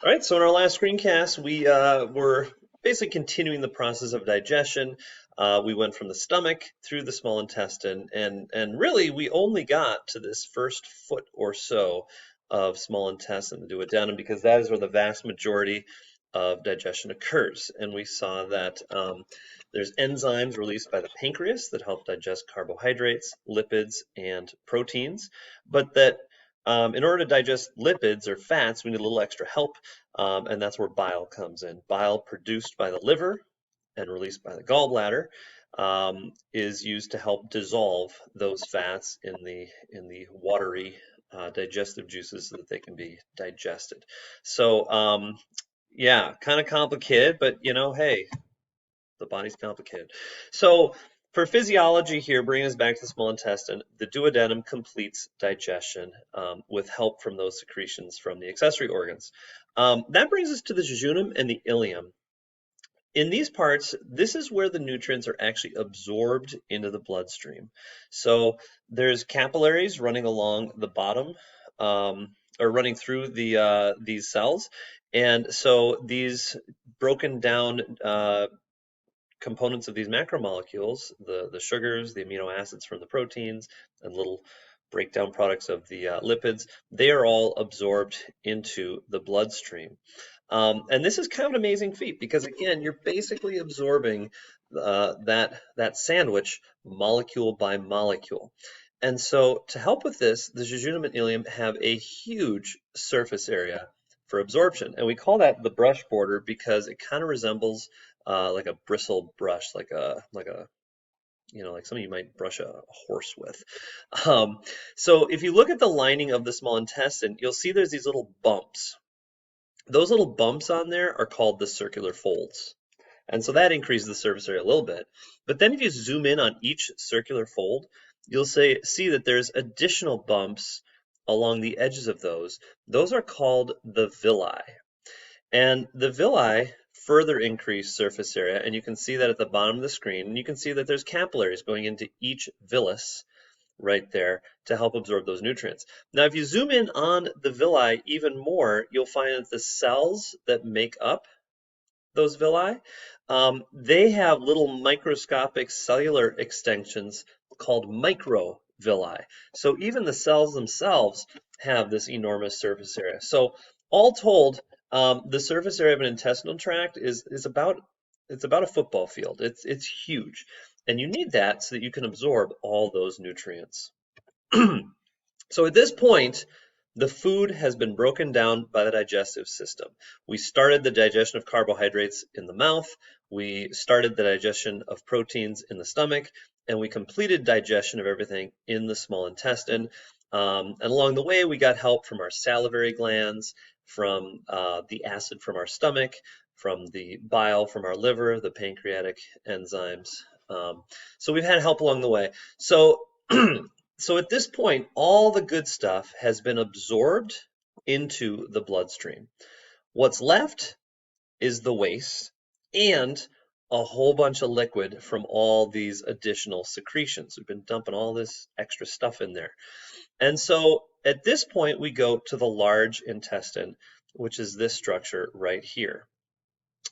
All right, so in our last screencast, we were basically continuing the process of digestion. We went from the stomach through the small intestine, and really we only got to this first foot or so of small intestine, the duodenum, because that is where the vast majority of digestion occurs. And we saw that there's enzymes released by the pancreas that help digest carbohydrates, lipids, and proteins, but that in order to digest lipids or fats, we need a little extra help, and that's where bile comes in. Bile produced by the liver and released by the gallbladder is used to help dissolve those fats in the watery digestive juices so that they can be digested. So yeah, kind of complicated, but hey, the body's complicated. So for physiology here, bringing us back to the small intestine, the duodenum completes digestion with help from those secretions from the accessory organs. That brings us to the jejunum and the ileum. In these parts, this is where the nutrients are actually absorbed into the bloodstream. So there's capillaries running along the bottom, or running through these cells, and so these broken down components of these macromolecules, the sugars, the amino acids from the proteins, and little breakdown products of the lipids, they are all absorbed into the bloodstream. And this is kind of an amazing feat because, again, you're basically absorbing that sandwich molecule by molecule. And so to help with this, the jejunum and ileum have a huge surface area for absorption. And we call that the brush border because it kind of resembles like a bristle brush, like something you might brush a horse with. So if you look at the lining of the small intestine, you'll see there's these little bumps. Those little bumps on there are called the circular folds. And so that increases the surface area a little bit. But then if you zoom in on each circular fold, you'll see that there's additional bumps along the edges of those. Those are called the villi. And the villi further increase surface area, and you can see that at the bottom of the screen. And you can see that there's capillaries going into each villus right there to help absorb those nutrients. Now, if you zoom in on the villi even more, you'll find that the cells that make up those villi, they have little microscopic cellular extensions called microvilli. So even the cells themselves have this enormous surface area. So all told, the surface area of an intestinal tract is about a football field. It's huge, and you need that so that you can absorb all those nutrients. So at this point, the food has been broken down by the digestive system. We started the digestion of carbohydrates in the mouth, we started the digestion of proteins in the stomach, and we completed digestion of everything in the small intestine. And along the way, we got help from our salivary glands, from the acid from our stomach, from the bile from our liver, the pancreatic enzymes. So we've had help along the way. So So at this point, all the good stuff has been absorbed into the bloodstream. What's left is the waste and a whole bunch of liquid from all these additional secretions. We've been dumping all this extra stuff in there. And so at this point, we go to the large intestine, which is this structure right here.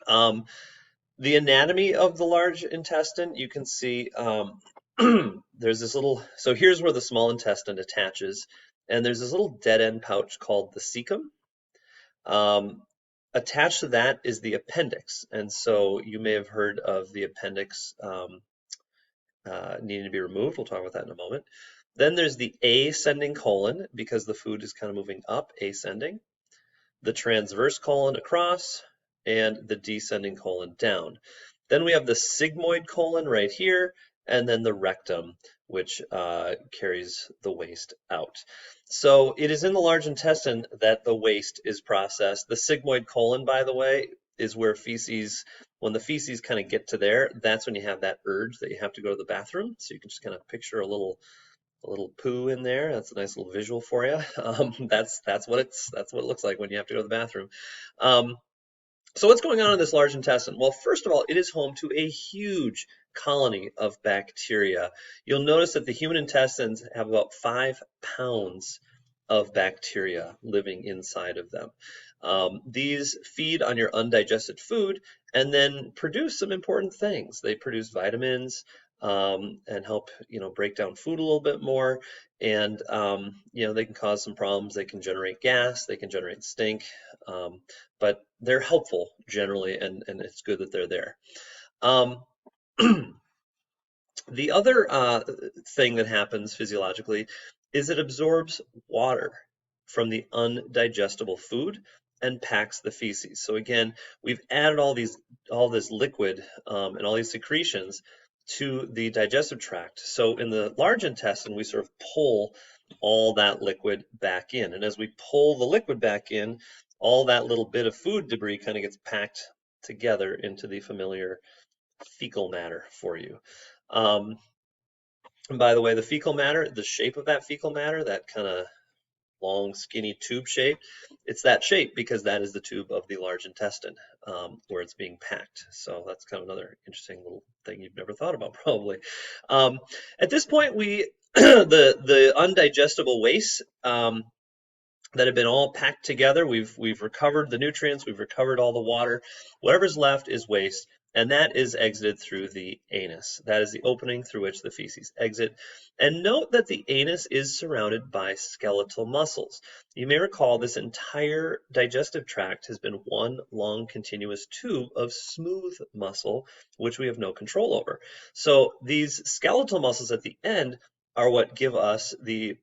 The anatomy of the large intestine, you can see there's this little, so here's where the small intestine attaches, and there's this little dead end pouch called the cecum. Attached to that is the appendix, and so you may have heard of the appendix needing to be removed. We'll talk about that in a moment. Then there's the ascending colon, because the food is kind of moving up, ascending. The transverse colon across, and the descending colon down. Then we have the sigmoid colon right here, and then the rectum, which carries the waste out. So it is in the large intestine that the waste is processed. The sigmoid colon, by the way, is where feces, when the feces kind of get to there, that's when you have that urge that you have to go to the bathroom. So you can just kind of picture a little poo in there. That's a nice little visual for you. That's what it looks like when you have to go to the bathroom. So what's going on in this large intestine? Well, first of all, it is home to a huge colony of bacteria. You'll notice that the human intestines have about 5 pounds of bacteria living inside of them. These feed on your undigested food and then produce some important things. They produce vitamins and help, break down food a little bit more. And, they can cause some problems. They can generate gas, they can generate stink, but they're helpful generally, and it's good that they're there. Um, The other thing that happens physiologically is it absorbs water from the undigestible food and packs the feces. So again, we've added all this liquid and all these secretions to the digestive tract. So in the large intestine, we sort of pull all that liquid back in. And as we pull the liquid back in, all that little bit of food debris kind of gets packed together into the familiar fecal matter for you. Um, and by the way, the fecal matter, the shape of that fecal matter, that kind of long, skinny tube shape, it's that shape because that is the tube of the large intestine where it's being packed. So that's kind of another interesting little thing you've never thought about, probably. At this point, we the undigestible waste that have been all packed together. We've recovered the nutrients, we've recovered all the water. Whatever's left is waste, and that is exited through the anus. That is the opening through which the feces exit. And note that the anus is surrounded by skeletal muscles. You may recall this entire digestive tract has been one long continuous tube of smooth muscle, which we have no control over. So these skeletal muscles at the end are what give us the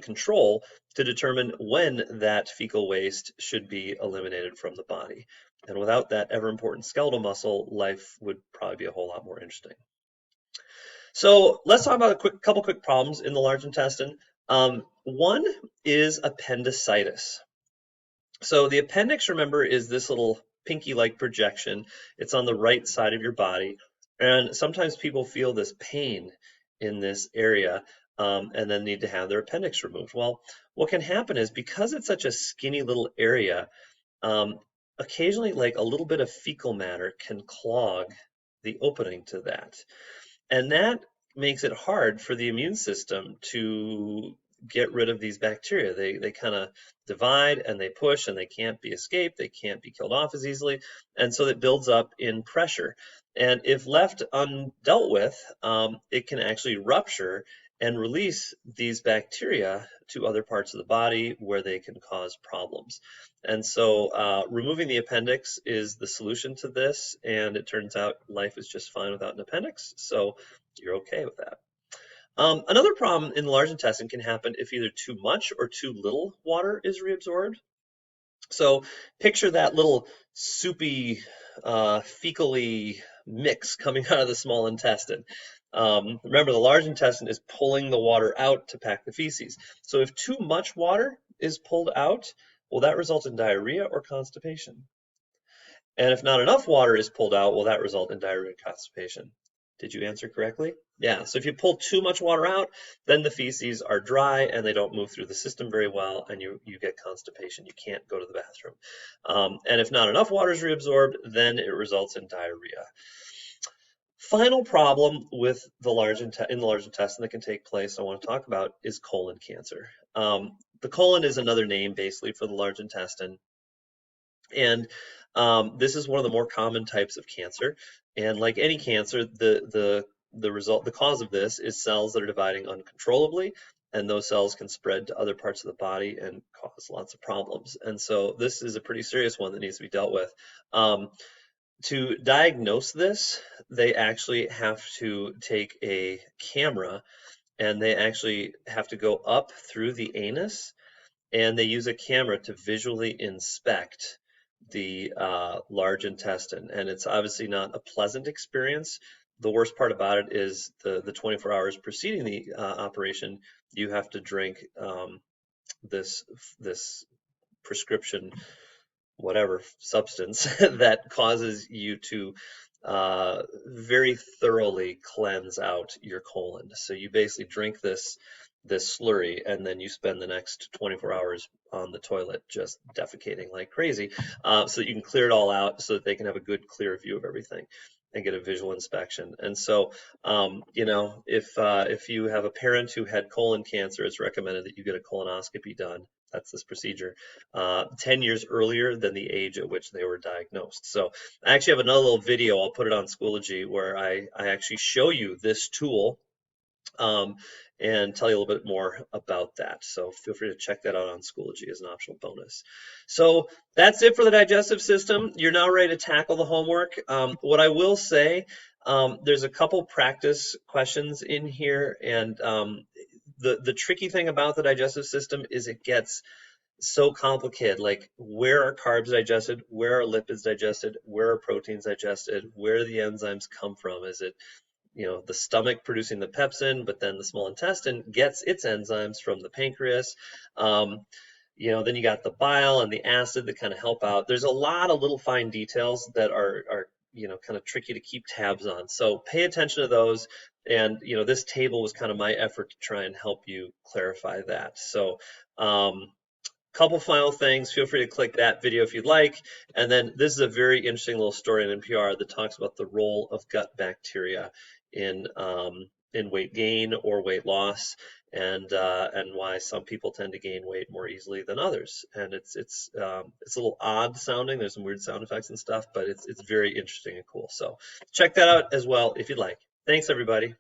control to determine when that fecal waste should be eliminated from the body. And without that ever important skeletal muscle, life would probably be a whole lot more interesting. So let's talk about a couple quick problems in the large intestine. One is appendicitis. So the appendix, remember, is this little pinky-like projection. It's on the right side of your body. And sometimes people feel this pain in this area and then need to have their appendix removed. Well, what can happen is because it's such a skinny little area, occasionally like a little bit of fecal matter can clog the opening to that. And that makes it hard for the immune system to get rid of these bacteria. They kind of divide and they push and they can't be escaped. They can't be killed off as easily. And so it builds up in pressure. And if left undealt with, it can actually rupture and release these bacteria to other parts of the body where they can cause problems. And so removing the appendix is the solution to this, and it turns out life is just fine without an appendix, so you're okay with that. Another problem in the large intestine can happen if either too much or too little water is reabsorbed. So picture that little soupy, fecally mix coming out of the small intestine. Remember, the large intestine is pulling the water out to pack the feces. So if too much water is pulled out, will that result in diarrhea or constipation? And if not enough water is pulled out, will that result in diarrhea and constipation? Did you answer correctly? Yeah, so if you pull too much water out, then the feces are dry and they don't move through the system very well, and you get constipation. You can't go to the bathroom. And if not enough water is reabsorbed, then it results in diarrhea. Final problem with in the large intestine that can take place, I want to talk about, is colon cancer. The colon is another name basically for the large intestine. And this is one of the more common types of cancer. And like any cancer, the cause of this is cells that are dividing uncontrollably, and those cells can spread to other parts of the body and cause lots of problems. And so this is a pretty serious one that needs to be dealt with. To diagnose this, they actually have to take a camera and they actually have to go up through the anus, and they use a camera to visually inspect the large intestine. And it's obviously not a pleasant experience. The worst part about it is the 24 hours preceding the operation, you have to drink this prescription whatever substance that causes you to very thoroughly cleanse out your colon. So you basically drink this slurry, and then you spend the next 24 hours on the toilet just defecating like crazy, so that you can clear it all out so that they can have a good clear view of everything and get a visual inspection. And so, if you have a parent who had colon cancer, it's recommended that you get a colonoscopy done that's this procedure, 10 years earlier than the age at which they were diagnosed. So I actually have another little video, I'll put it on Schoology, where I actually show you this tool, um, and tell you a little bit more about that. So feel free to check that out on Schoology as an optional bonus. So that's it for the digestive system. You're now ready to tackle the homework. What I will say, there's a couple practice questions in here, and the tricky thing about the digestive system is it gets so complicated. Like, where are carbs digested? Where are lipids digested? Where are proteins digested? Where do the enzymes come from? Is it, the stomach producing the pepsin, but then the small intestine gets its enzymes from the pancreas? Then you got the bile and the acid that kind of help out. There's a lot of little fine details that are kind of tricky to keep tabs on. So pay attention to those. And, this table was kind of my effort to try and help you clarify that. So, couple final things. Feel free to click that video if you'd like. And then this is a very interesting little story in NPR that talks about the role of gut bacteria in weight gain or weight loss, and why some people tend to gain weight more easily than others. And it's a little odd sounding. There's some weird sound effects and stuff, but it's very interesting and cool. So check that out as well if you'd like. Thanks, everybody.